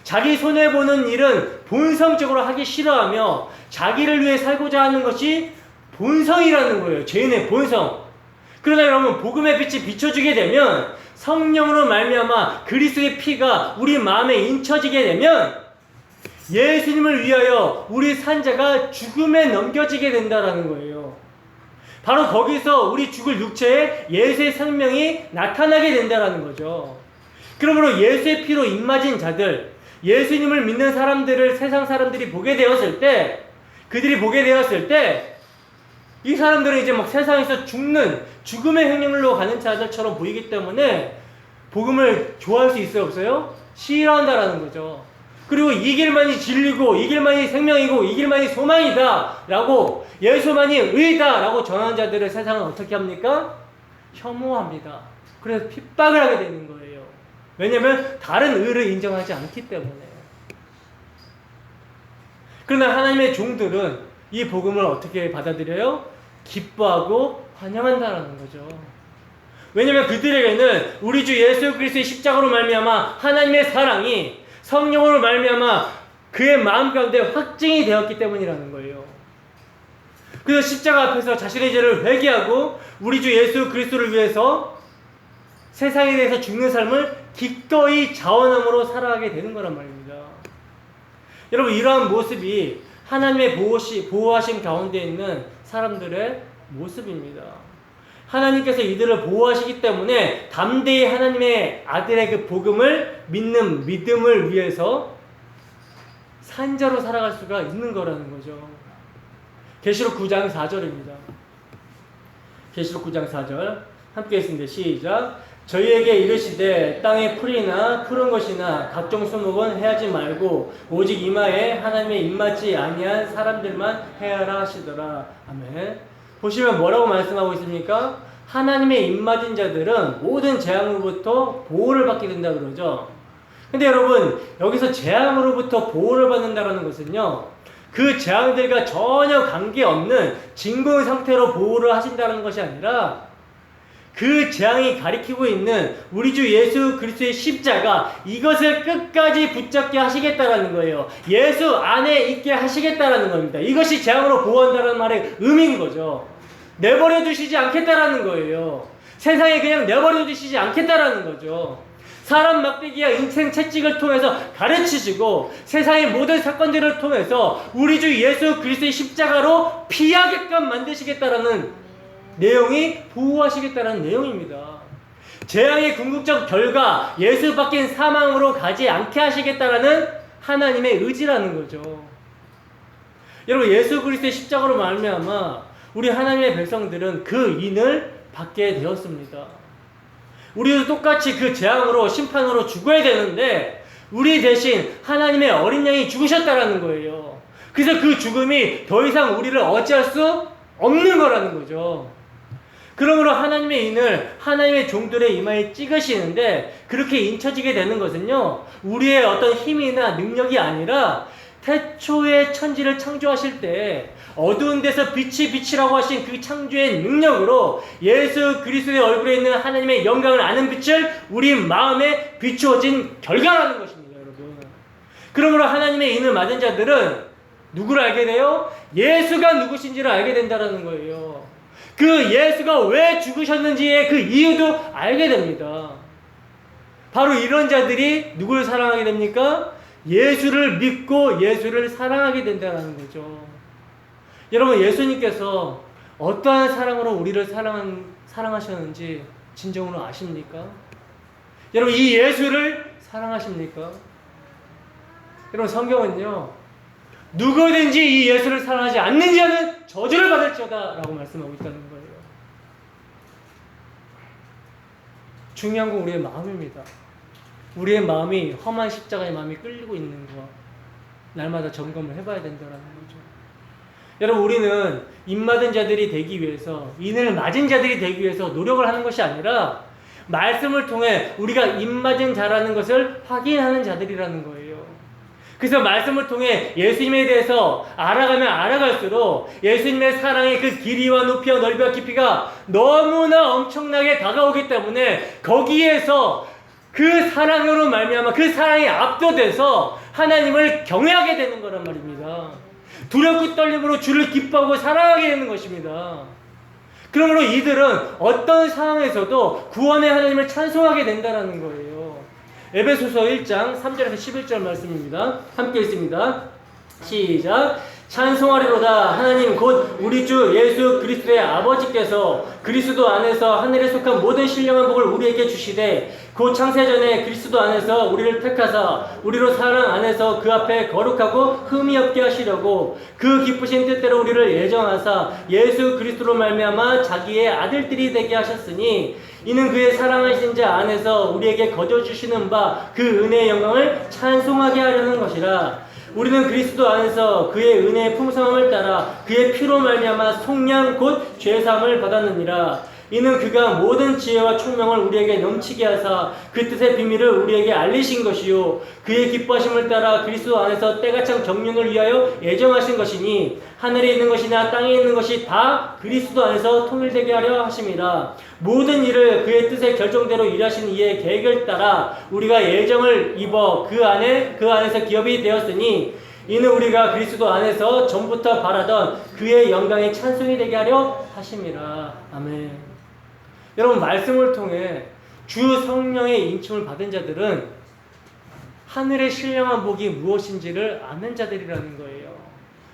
자기 손해보는 일은 본성적으로 하기 싫어하며 자기를 위해 살고자 하는 것이 본성이라는 거예요. 죄인의 본성. 그러나 여러분, 복음의 빛이 비춰지게 되면, 성령으로 말미암아 그리스도의 피가 우리 마음에 인쳐지게 되면 예수님을 위하여 우리 산자가 죽음에 넘겨지게 된다는 거예요. 바로 거기서 우리 죽을 육체에 예수의 생명이 나타나게 된다는 거죠. 그러므로 예수의 피로 입맞은 자들, 예수님을 믿는 사람들을 세상 사람들이 보게 되었을 때, 이 사람들은 이제 막 세상에서 죽음의 행렬로 가는 자들처럼 보이기 때문에 복음을 좋아할 수 있어요, 없어요? 싫어한다라는 거죠. 그리고 이 길만이 진리고, 이 길만이 생명이고, 이 길만이 소망이다 라고, 예수만이 의다 라고 전하는 자들을 세상은 어떻게 합니까? 혐오합니다. 그래서 핍박을 하게 되는 거예요. 왜냐하면 다른 의를 인정하지 않기 때문에. 그러나 하나님의 종들은 이 복음을 어떻게 받아들여요? 기뻐하고 환영한다는 거죠. 왜냐하면 그들에게는 우리 주 예수 그리스도의 십자가로 말미암아 하나님의 사랑이 성령으로 말미암아 그의 마음 가운데 확증이 되었기 때문이라는 거예요. 그래서 십자가 앞에서 자신의 죄를 회개하고 우리 주 예수 그리스도를 위해서 세상에 대해서 죽는 삶을 기꺼이 자원함으로 살아가게 되는 거란 말입니다. 여러분, 이러한 모습이 하나님의 보호하심 가운데 있는 사람들의 모습입니다. 하나님께서 이들을 보호하시기 때문에 담대히 하나님의 아들의 그 복음을 믿는 믿음을 위해서 산자로 살아갈 수가 있는 거라는 거죠. 계시록 9장 4절입니다. 계시록 9장 4절 함께 했습니다. 시작. 저희에게 이르시되 땅의 풀이나 푸른 것이나 각종 수목은 해하지 말고 오직 이마에 하나님의 입맞지 아니한 사람들만 해하라 하시더라. 아멘. 보시면 뭐라고 말씀하고 있습니까? 하나님의 입맞은 자들은 모든 재앙으로부터 보호를 받게 된다 그러죠. 근데 여러분, 여기서 재앙으로부터 보호를 받는다는 것은요, 그 재앙들과 전혀 관계없는 진공 상태로 보호를 하신다는 것이 아니라 그 재앙이 가리키고 있는 우리 주 예수 그리스도의 십자가, 이것을 끝까지 붙잡게 하시겠다라는 거예요. 예수 안에 있게 하시겠다라는 겁니다. 이것이 재앙으로 보호한다는 말의 의미인 거죠. 내버려 두시지 않겠다라는 거예요. 세상에 그냥 내버려 두시지 않겠다라는 거죠. 사람 막대기와 인생 채찍을 통해서 가르치시고 세상의 모든 사건들을 통해서 우리 주 예수 그리스도의 십자가로 피하게끔 만드시겠다라는 내용이 보호하시겠다는 내용입니다. 재앙의 궁극적 결과 예수 밖인 사망으로 가지 않게 하시겠다라는 하나님의 의지라는 거죠. 여러분, 예수 그리스도의 십자가로 말미암아 우리 하나님의 백성들은 그 인을 받게 되었습니다. 우리도 똑같이 그 재앙으로 심판으로 죽어야 되는데 우리 대신 하나님의 어린 양이 죽으셨다라는 거예요. 그래서 그 죽음이 더 이상 우리를 어찌할 수 없는 거라는 거죠. 그러므로 하나님의 인을 하나님의 종들의 이마에 찍으시는데, 그렇게 인쳐지게 되는 것은요, 우리의 어떤 힘이나 능력이 아니라 태초에 천지를 창조하실 때 어두운 데서 빛이라고 하신 그 창조의 능력으로 예수 그리스도의 얼굴에 있는 하나님의 영광을 아는 빛을 우리 마음에 비추어진 결과라는 것입니다, 여러분. 그러므로 하나님의 인을 맞은 자들은 누구를 알게 돼요? 예수가 누구신지를 알게 된다는 거예요. 그 예수가 왜 죽으셨는지의 그 이유도 알게 됩니다. 바로 이런 자들이 누구를 사랑하게 됩니까? 예수를 믿고 예수를 사랑하게 된다는 거죠. 여러분, 예수님께서 어떠한 사랑으로 우리를 사랑하셨는지 진정으로 아십니까? 여러분, 이 예수를 사랑하십니까? 여러분, 성경은요, 누구든지 이 예수를 사랑하지 않는 자는 저주를 받을지어다 라고 말씀하고 있다는 거예요. 중요한 건 우리의 마음입니다. 우리의 마음이 험한 십자가의 마음이 끌리고 있는 거 날마다 점검을 해봐야 된다는 거죠. 여러분, 우리는 입맞은 자들이 되기 위해서, 인을 맞은 자들이 되기 위해서 노력을 하는 것이 아니라 말씀을 통해 우리가 입맞은 자라는 것을 확인하는 자들이라는 거예요. 그래서 말씀을 통해 예수님에 대해서 알아가면 알아갈수록 예수님의 사랑의 그 길이와 높이와 넓이와 깊이가 너무나 엄청나게 다가오기 때문에 거기에서 그 사랑으로 말미암아 그 사랑에 압도돼서 하나님을 경외하게 되는 거란 말입니다. 두렵고 떨림으로 주를 기뻐하고 사랑하게 되는 것입니다. 그러므로 이들은 어떤 상황에서도 구원의 하나님을 찬송하게 된다는 거예요. 에베소서 1장 3절에서 11절 말씀입니다. 함께 읽습니다. 시작. 찬송하리로다. 하나님 곧 우리 주 예수 그리스도의 아버지께서 그리스도 안에서 하늘에 속한 모든 신령한 복을 우리에게 주시되 곧 창세전에 그리스도 안에서 우리를 택하사 우리로 사랑 안에서 그 앞에 거룩하고 흠이 없게 하시려고 그 기쁘신 뜻대로 우리를 예정하사 예수 그리스도로 말미암아 자기의 아들들이 되게 하셨으니 이는 그의 사랑하신 자 안에서 우리에게 거저 주시는 바 그 은혜의 영광을 찬송하게 하려는 것이라. 우리는 그리스도 안에서 그의 은혜의 풍성함을 따라 그의 피로 말미암아 속량 곧 죄사함을 받았느니라. 이는 그가 모든 지혜와 총명을 우리에게 넘치게 하사 그 뜻의 비밀을 우리에게 알리신 것이요 그의 기뻐하심을 따라 그리스도 안에서 때가 찬 경륜을 위하여 예정하신 것이니 하늘에 있는 것이나 땅에 있는 것이 다 그리스도 안에서 통일되게 하려 하심이라. 모든 일을 그의 뜻의 결정대로 일하신 이의 계획을 따라 우리가 예정을 입어 그 안에서 기업이 되었으니 이는 우리가 그리스도 안에서 전부터 바라던 그의 영광의 찬송이 되게 하려 하심이라. 아멘. 여러분, 말씀을 통해 주 성령의 인침을 받은 자들은 하늘의 신령한 복이 무엇인지를 아는 자들이라는 거예요.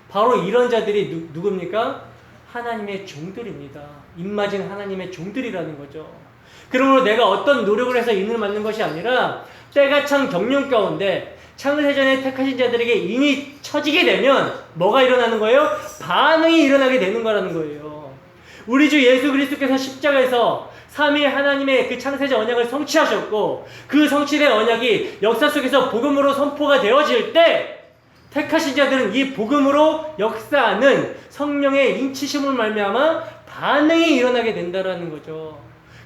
바로 이런 자들이 누굽니까? 하나님의 종들입니다. 입맞은 하나님의 종들이라는 거죠. 그러므로 내가 어떤 노력을 해서 인을 맞는 것이 아니라 때가 찬 경륜 가운데 창세전에 택하신 자들에게 인이 처지게 되면 뭐가 일어나는 거예요? 반응이 일어나게 되는 거라는 거예요. 우리 주 예수 그리스도께서 십자가에서 삼위 하나님의 그 창세자 언약을 성취하셨고 그 성취된 언약이 역사 속에서 복음으로 선포가 되어질 때 택하신 자들은 이 복음으로 역사하는 성령의 인치심을 말미암아 반응이 일어나게 된다라는 거죠.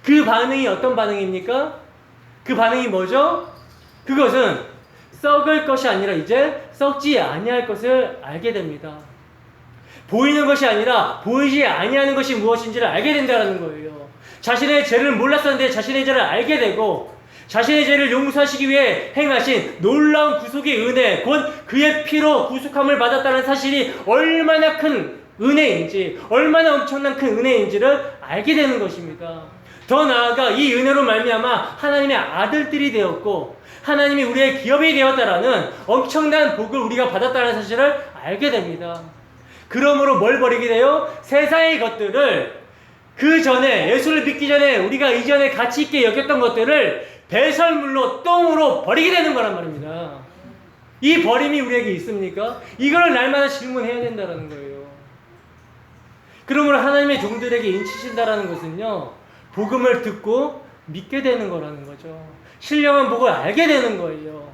그 반응이 어떤 반응입니까? 그 반응이 뭐죠? 그것은 썩을 것이 아니라 이제 썩지 아니할 것을 알게 됩니다. 보이는 것이 아니라 보이지 아니하는 것이 무엇인지를 알게 된다는 거예요. 자신의 죄를 몰랐었는데 자신의 죄를 알게 되고 자신의 죄를 용서하시기 위해 행하신 놀라운 구속의 은혜, 곧 그의 피로 구속함을 받았다는 사실이 얼마나 큰 은혜인지, 얼마나 엄청난 큰 은혜인지를 알게 되는 것입니다. 더 나아가 이 은혜로 말미암아 하나님의 아들들이 되었고 하나님이 우리의 기업이 되었다라는 엄청난 복을 우리가 받았다는 사실을 알게 됩니다. 그러므로 뭘 버리게 돼요? 세상의 것들을, 그 전에 예수를 믿기 전에 우리가 이전에 가치 있게 여겼던 것들을 배설물로, 똥으로 버리게 되는 거란 말입니다. 이 버림이 우리에게 있습니까? 이걸 날마다 질문해야 된다는 거예요. 그러므로 하나님의 종들에게 인치신다라는 것은요, 복음을 듣고 믿게 되는 거라는 거죠. 신령한 복을 알게 되는 거예요.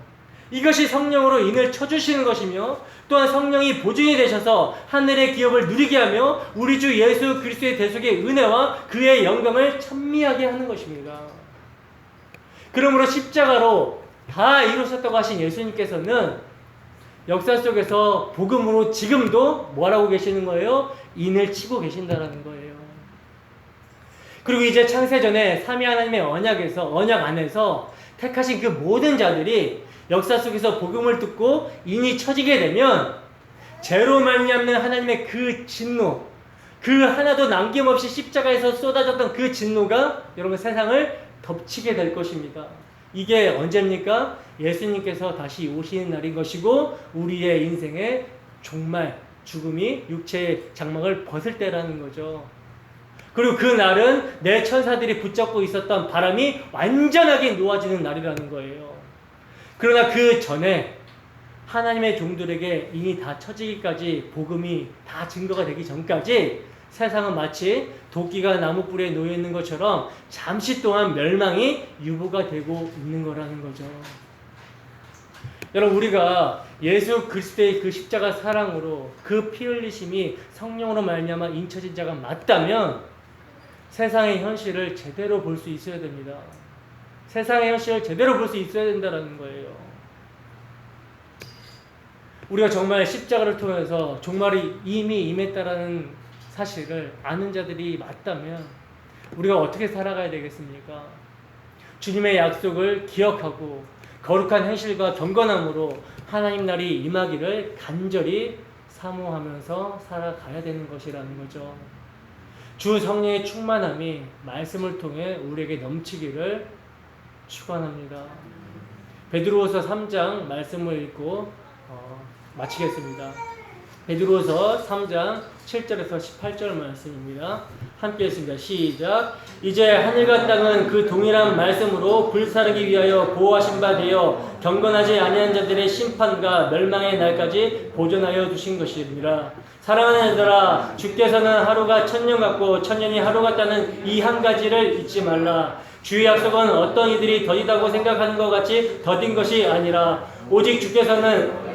이것이 성령으로 인을 쳐주시는 것이며 또한 성령이 보증이 되셔서 하늘의 기업을 누리게 하며 우리 주 예수 그리스도의 대속의 은혜와 그의 영광을 찬미하게 하는 것입니다. 그러므로 십자가로 다 이루셨다고 하신 예수님께서는 역사 속에서 복음으로 지금도 뭐라고 계시는 거예요? 인을 치고 계신다라는 거예요. 그리고 이제 창세전에 삼위 하나님의 언약 안에서 택하신 그 모든 자들이 역사 속에서 복음을 듣고 인이 처지게 되면 죄로 말미암는 하나님의 그 진노, 그 하나도 남김없이 십자가에서 쏟아졌던 그 진노가 여러분 세상을 덮치게 될 것입니다. 이게 언제입니까? 예수님께서 다시 오시는 날인 것이고 우리의 인생의 종말, 죽음이 육체의 장막을 벗을 때라는 거죠. 그리고 그 날은 내 천사들이 붙잡고 있었던 바람이 완전하게 놓아지는 날이라는 거예요. 그러나 그 전에 하나님의 종들에게 이미 다 처지기까지 복음이 다 증거가 되기 전까지 세상은 마치 도끼가 나무 뿔에 놓여 있는 것처럼 잠시 동안 멸망이 유보가 되고 있는 거라는 거죠. 여러분, 우리가 예수 그리스도의 그 십자가 사랑으로 그 피 흘리심이 성령으로 말미암아 인쳐진 자가 맞다면 세상의 현실을 제대로 볼 수 있어야 됩니다. 세상의 현실을 제대로 볼 수 있어야 된다는 거예요. 우리가 정말 십자가를 통해서 종말이 이미 임했다라는 사실을 아는 자들이 맞다면 우리가 어떻게 살아가야 되겠습니까? 주님의 약속을 기억하고 거룩한 현실과 경건함으로 하나님 날이 임하기를 간절히 사모하면서 살아가야 되는 것이라는 거죠. 주 성령의 충만함이 말씀을 통해 우리에게 넘치기를 축원합니다. 베드로후서 3장 말씀을 읽고 마치겠습니다. 베드로후서 3장 7절에서 18절 말씀입니다. 함께 읽습니다. 시작. 이제 하늘과 땅은 그 동일한 말씀으로 불사르기 위하여 보호하신 바 되어 경건하지 아니한 자들의 심판과 멸망의 날까지 보존하여 두신 것이니라. 사랑하는 얘들아, 주께서는 하루가 1000년 같고 1000년이 하루 같다는 이 한 가지를 잊지 말라. 주의 약속은 어떤 이들이 더디다고 생각하는 것 같이 더딘 것이 아니라 오직 주께서는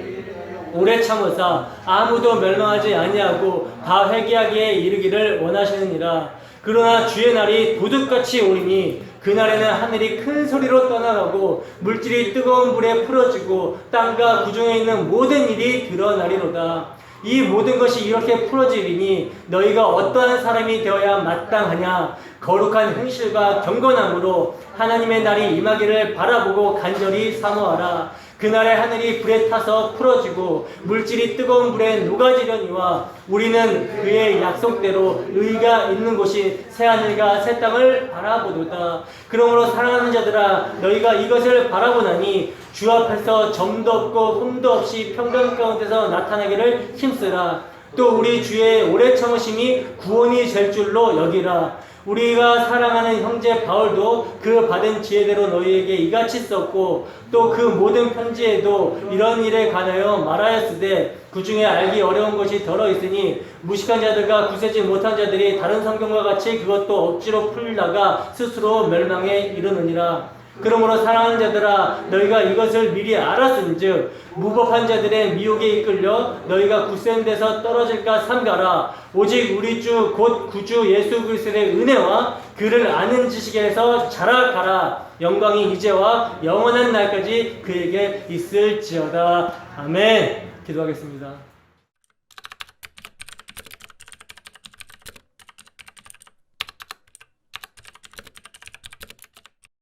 오래 참으사 아무도 멸망하지 아니하고 다 회개하기에 이르기를 원하시느니라. 그러나 주의 날이 도둑같이 오리니 그날에는 하늘이 큰 소리로 떠나가고 물질이 뜨거운 불에 풀어지고 땅과 구중에 있는 모든 일이 드러나리로다. 이 모든 것이 이렇게 풀어지리니 너희가 어떠한 사람이 되어야 마땅하냐. 거룩한 행실과 경건함으로 하나님의 날이 임하기를 바라보고 간절히 사모하라. 그날에 하늘이 불에 타서 풀어지고 물질이 뜨거운 불에 녹아지려니와 우리는 그의 약속대로 의가 있는 곳이 새하늘과 새 땅을 바라보도다. 그러므로 사랑하는 자들아, 너희가 이것을 바라보나니 주 앞에서 점도 없고 흠도 없이 평강 가운데서 나타나기를 힘쓰라. 또 우리 주의 오래 참으심이 구원이 될 줄로 여기라. 우리가 사랑하는 형제 바울도 그 받은 지혜대로 너희에게 이같이 썼고 또 그 모든 편지에도 이런 일에 관하여 말하였으되 그 중에 알기 어려운 것이 더러 있으니 무식한 자들과 구세지 못한 자들이 다른 성경과 같이 그것도 억지로 풀다가 스스로 멸망에 이르느니라. 그러므로 사랑하는 자들아, 너희가 이것을 미리 알았은즉 무법한 자들의 미혹에 이끌려 너희가 굳센 데서 떨어질까 삼가라. 오직 우리 주 곧 구주 예수 그리스도의 은혜와 그를 아는 지식에서 자라가라. 영광이 이제와 영원한 날까지 그에게 있을지어다. 아멘. 기도하겠습니다.